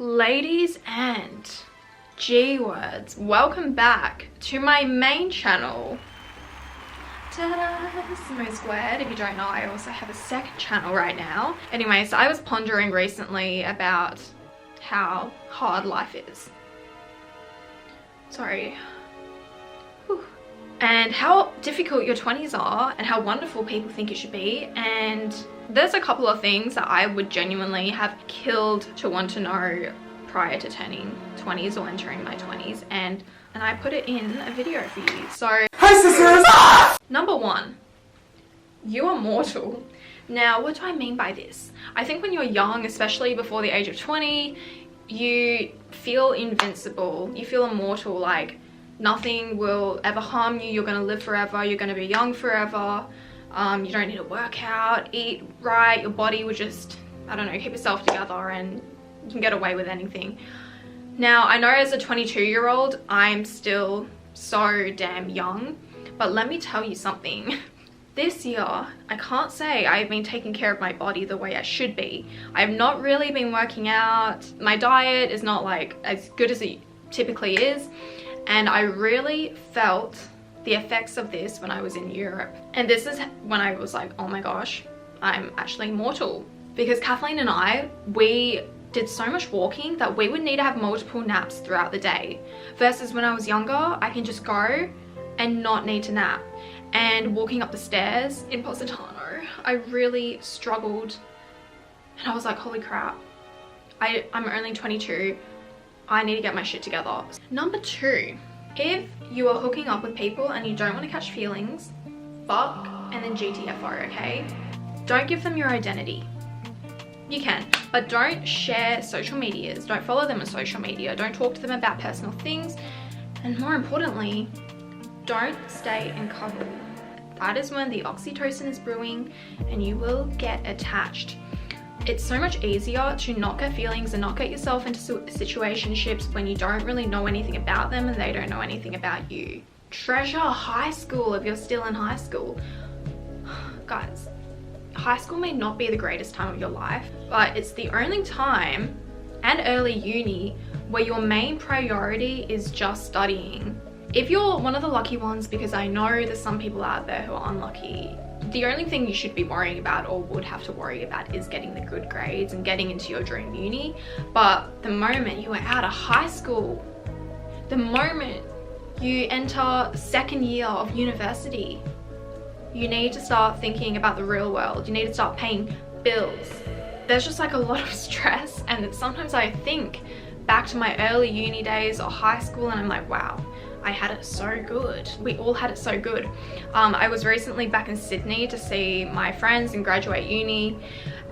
Ladies and G-words, welcome back to my main channel. Ta-da! Simone Squared. If you don't know, I also have a second channel right now. Anyways, I was pondering recently about how hard life is. Sorry. Whew. And how difficult your 20s are and how wonderful people think it should be. And there's a couple of things that I would genuinely have killed to want to know prior to turning 20s or entering my 20s, and I put it in a video for you. So, hi sisters! Number one, you are mortal. Now, what do I mean by this? I think when you're young, especially before the age of 20, you feel invincible, you feel immortal, like nothing will ever harm you, you're gonna live forever, you're gonna be young forever. You don't need to work out, eat right, your body will just, I don't know, keep yourself together and you can get away with anything. Now, I know as a 22-year-old, I'm still so damn young, but let me tell you something. This year, I can't say I've been taking care of my body the way I should be. I have not really been working out. My diet is not like as good as it typically is, and I really felt the effects of this when I was in Europe. And this is when I was like, oh my gosh, I'm actually mortal. Because Kathleen and I, we did so much walking that we would need to have multiple naps throughout the day. Versus when I was younger, I can just go and not need to nap. And walking up the stairs in Positano, I really struggled. And I was like, holy crap, I'm only 22. I need to get my shit together. Number two, if you are hooking up with people and you don't want to catch feelings, fuck and then GTFO, okay? Don't give them your identity. You can, but don't share social medias. Don't follow them on social media. Don't talk to them about personal things. And more importantly, don't stay in couple. That is when the oxytocin is brewing and you will get attached. It's so much easier to not get feelings and not get yourself into situationships when you don't really know anything about them and they don't know anything about you. Treasure high school if you're still in high school. Guys, high school may not be the greatest time of your life, but it's the only time, and early uni, where your main priority is just studying. If you're one of the lucky ones, because I know there's some people out there who are unlucky, the only thing you should be worrying about or would have to worry about is getting the good grades and getting into your dream uni. But the moment you are out of high school, the moment you enter second year of university, you need to start thinking about the real world. You need to start paying bills. There's just like a lot of stress, and sometimes I think back to my early uni days or high school and I'm like, wow, I had it so good. We all had it so good. I was recently back in Sydney to see my friends and graduate uni,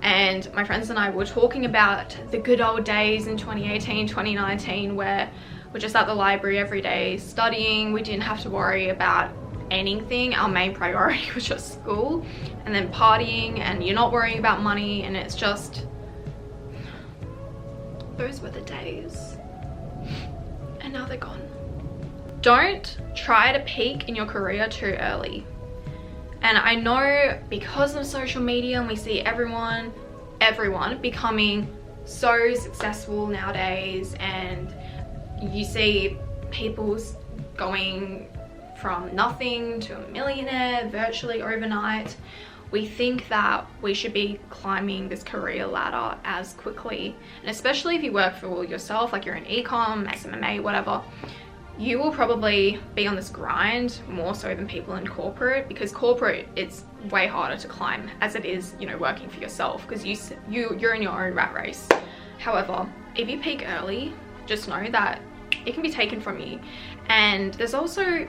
and my friends and I were talking about the good old days in 2018, 2019, where we're just at the library every day studying. We didn't have to worry about anything. Our main priority was just school and then partying, and you're not worrying about money, and it's just, those were the days, and now they're gone. Don't try to peak in your career too early. And I know because of social media and we see everyone becoming so successful nowadays, and you see people going from nothing to a millionaire virtually overnight. We think that we should be climbing this career ladder as quickly, and especially if you work for yourself, like you're in e-com, MMA, whatever, you will probably be on this grind more so than people in corporate, because corporate, it's way harder to climb as it is, you know, working for yourself, because you're in your own rat race. However, if you peak early, just know that it can be taken from you. And there's also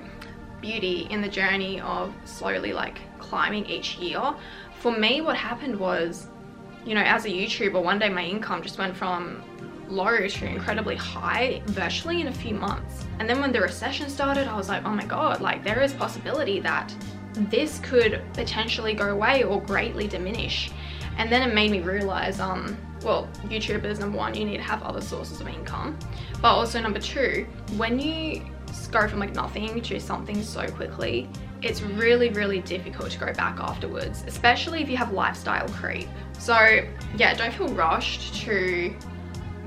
beauty in the journey of slowly like climbing each year. For me, what happened was, you know, as a YouTuber, one day my income just went from low to incredibly high virtually in a few months. And then when the recession started, I was like, oh my god, like there is possibility that this could potentially go away or greatly diminish. And then it made me realize, well, YouTubers, number one, you need to have other sources of income, but also number two, when you go from like nothing to something so quickly, it's really, really difficult to go back afterwards, especially if you have lifestyle creep. So yeah, don't feel rushed to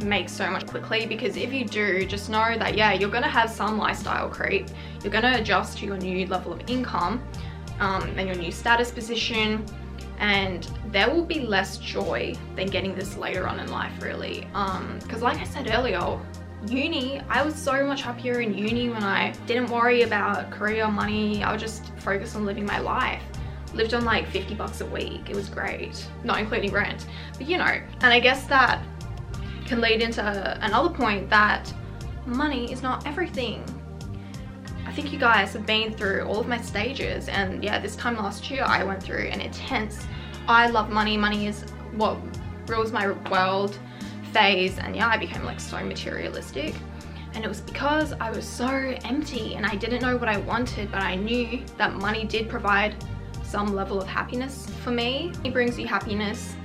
make so much quickly, because if you do, just know that yeah, you're gonna have some lifestyle creep. You're gonna adjust to your new level of income and your new status position, and there will be less joy than getting this later on in life, really. Because like I said earlier, uni, I was so much happier in uni when I didn't worry about career, money. I would just focus on living my life. Lived on like 50 bucks a week. It was great, not including rent, but you know. And I guess that can lead into another point, that money is not everything. I think you guys have been through all of my stages, and yeah, this time last year I went through an intense I love money, money is what rules my world phase, and yeah, I became like so materialistic. And it was because I was so empty and I didn't know what I wanted, but I knew that money did provide some level of happiness for me. It brings you happiness.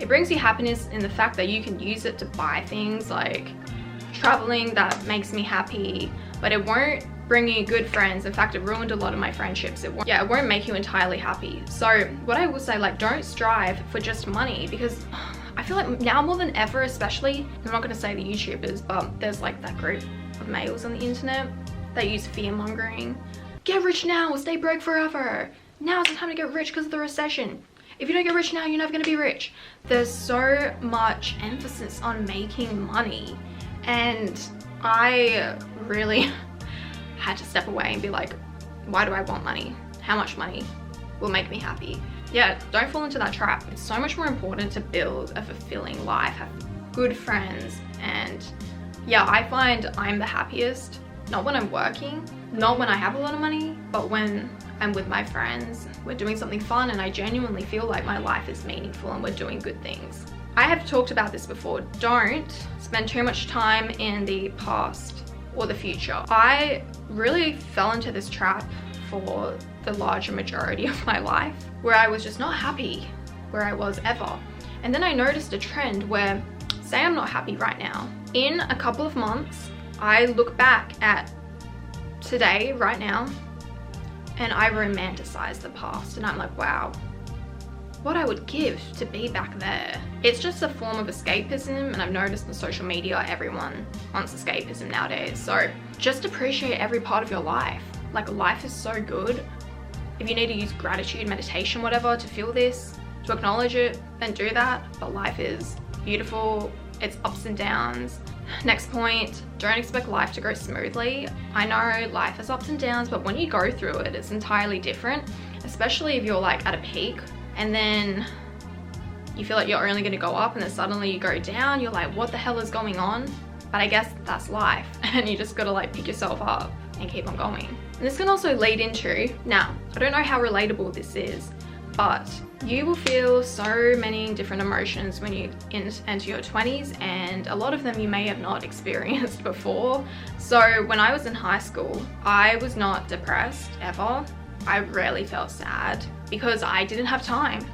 It brings you happiness in the fact that you can use it to buy things like traveling. That makes me happy, but it won't bring you good friends. In fact, it ruined a lot of my friendships. It won't make you entirely happy. So what I will say, like, don't strive for just money, because I feel like now more than ever, especially, I'm not gonna say the YouTubers, but there's like that group of males on the internet that use fear mongering. Get rich now or stay broke forever. Now's the time to get rich because of the recession. If you don't get rich now, you're never gonna be rich. There's so much emphasis on making money, and I really had to step away and be like, why do I want money? How much money will make me happy? Yeah, don't fall into that trap. It's so much more important to build a fulfilling life, have good friends, and yeah, I find I'm the happiest, not when I'm working, not when I have a lot of money, but when I'm with my friends, we're doing something fun, and I genuinely feel like my life is meaningful and we're doing good things. I have talked about this before. Don't spend too much time in the past or the future. I really fell into this trap for the larger majority of my life, where I was just not happy where I was ever. And then I noticed a trend where, say I'm not happy right now, in a couple of months, I look back at today, right now, and I romanticize the past, and I'm like, wow, what I would give to be back there. It's just a form of escapism, and I've noticed on social media, everyone wants escapism nowadays. So just appreciate every part of your life. Like, life is so good. If you need to use gratitude, meditation, whatever, to feel this, to acknowledge it, then do that. But life is beautiful. It's ups and downs. Next point, don't expect life to go smoothly. I know life has ups and downs, but when you go through it, it's entirely different, especially if you're like at a peak and then you feel like you're only gonna go up, and then suddenly you go down. You're like, what the hell is going on? But I guess that's life, and you just gotta like pick yourself up and keep on going. And this can also lead into, now, I don't know how relatable this is, but you will feel so many different emotions when you enter your 20s, and a lot of them you may have not experienced before. So when I was in high school, I was not depressed ever. I rarely felt sad because I didn't have time.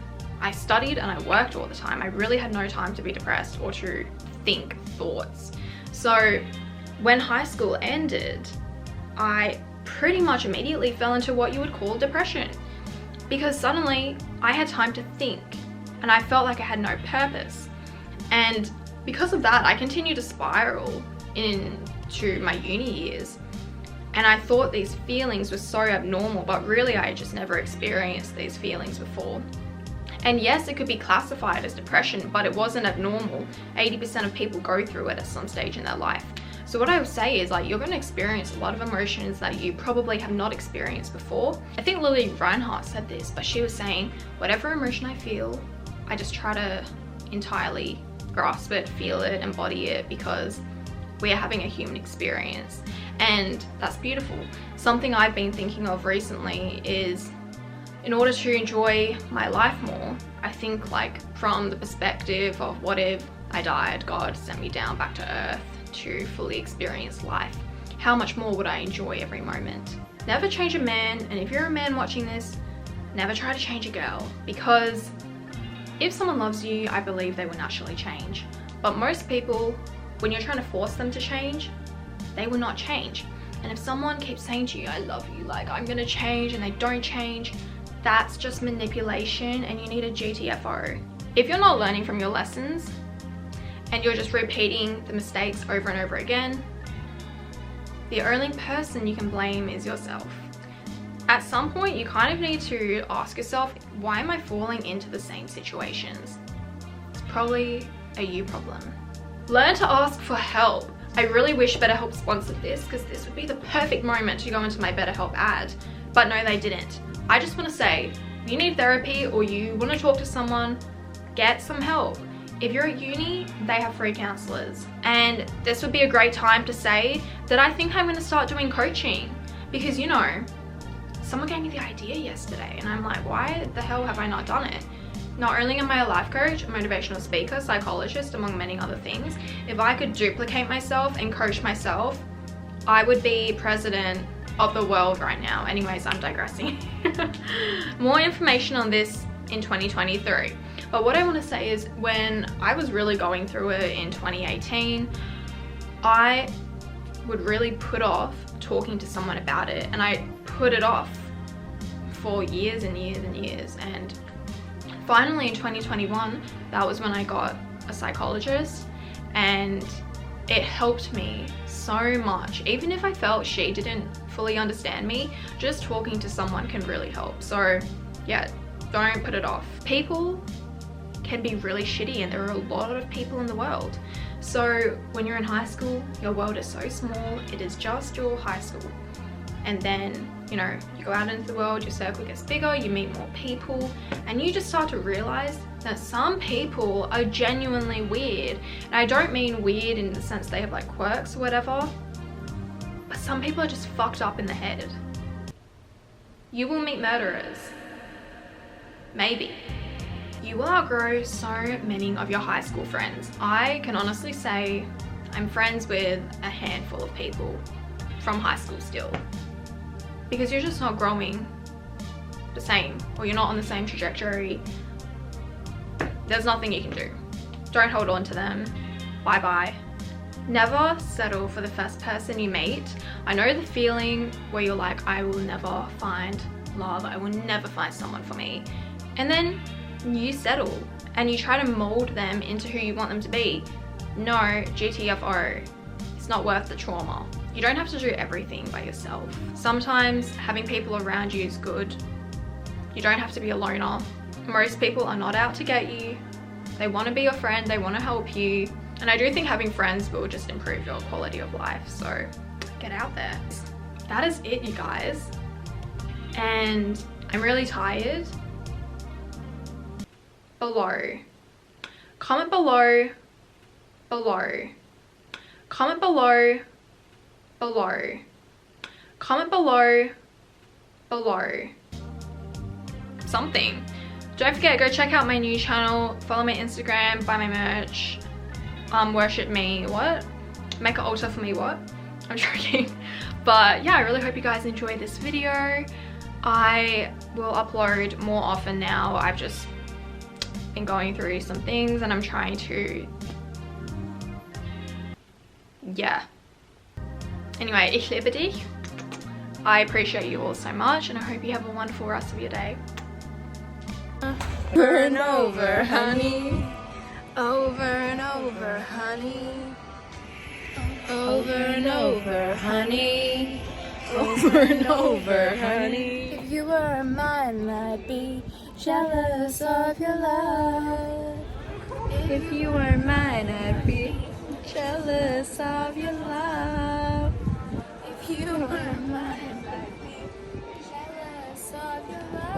I studied and I worked all the time. I really had no time to be depressed or to think thoughts. So when high school ended, I pretty much immediately fell into what you would call depression, because suddenly I had time to think and I felt like I had no purpose. And because of that, I continued to spiral into my uni years. And I thought these feelings were so abnormal, but really I just never experienced these feelings before. And yes, it could be classified as depression, but it wasn't abnormal. 80% of people go through it at some stage in their life. So what I would say is, like, you're going to experience a lot of emotions that you probably have not experienced before. I think Lily Reinhardt said this, but she was saying, whatever emotion I feel, I just try to entirely grasp it, feel it, embody it, because we are having a human experience. And that's beautiful. Something I've been thinking of recently is, in order to enjoy my life more, I think like from the perspective of, what if I died, God sent me down back to earth to fully experience life? How much more would I enjoy every moment? Never change a man, and if you're a man watching this, never try to change a girl, because if someone loves you, I believe they will naturally change. But most people, when you're trying to force them to change, they will not change. And if someone keeps saying to you, I love you, like I'm gonna change, and they don't change, that's just manipulation, and you need a GTFO. If you're not learning from your lessons, and you're just repeating the mistakes over and over again, the only person you can blame is yourself. At some point, you kind of need to ask yourself, why am I falling into the same situations? It's probably a you problem. Learn to ask for help. I really wish BetterHelp sponsored this, because this would be the perfect moment to go into my BetterHelp ad, but no, they didn't. I just want to say, if you need therapy or you want to talk to someone, get some help. If you're at uni, they have free counselors. And this would be a great time to say that I think I'm going to start doing coaching, because you know, someone gave me the idea yesterday and I'm like, why the hell have I not done it? Not only am I a life coach, a motivational speaker, psychologist, among many other things, if I could duplicate myself and coach myself, I would be president of the world right now. Anyways, I'm digressing. More information on this in 2023. But what I want to say is, when I was really going through it in 2018, I would really put off talking to someone about it, and I put it off for years and years and years. And finally in 2021, that was when I got a psychologist, and it helped me so much. Even if I felt she didn't fully understand me, just talking to someone can really help. So yeah, don't put it off. People can be really shitty, and there are a lot of people in the world. So when you're in high school, your world is so small, it is just your high school. And then, you know, you go out into the world, your circle gets bigger, you meet more people, and you just start to realize that some people are genuinely weird. And I don't mean weird in the sense they have like quirks or whatever, but some people are just fucked up in the head. You will meet murderers. Maybe. You will outgrow so many of your high school friends. I can honestly say I'm friends with a handful of people from high school still, because you're just not growing the same, or you're not on the same trajectory. There's nothing you can do. Don't hold on to them. Bye bye. Never settle for the first person you meet. I know the feeling where you're like, I will never find love, I will never find someone for me. And then you settle and you try to mold them into who you want them to be. No, GTFO. It's not worth the trauma. You don't have to do everything by yourself. Sometimes having people around you is good. You don't have to be a loner. Most people are not out to get you. They want to be your friend, they want to help you. And I do think having friends will just improve your quality of life. So get out there. That is it, you guys. And I'm really tired. Below. Comment below. Below. Comment below. Below. Comment below. Below. Something. Don't forget, go check out my new channel, follow my Instagram, buy my merch, worship me, what? Make an altar for me, what? I'm joking. But yeah, I really hope you guys enjoyed this video. I will upload more often now. I've just been going through some things and I'm trying to, yeah. Anyway, ich liebe dich. I appreciate you all so much, and I hope you have a wonderful rest of your day. Over and over, honey. Over and over, honey. Over and over, honey. Over and over, honey. If you were mine, I'd be jealous of your love. If you were mine, I'd be jealous of your love. If you were mine, I'd be jealous of your love.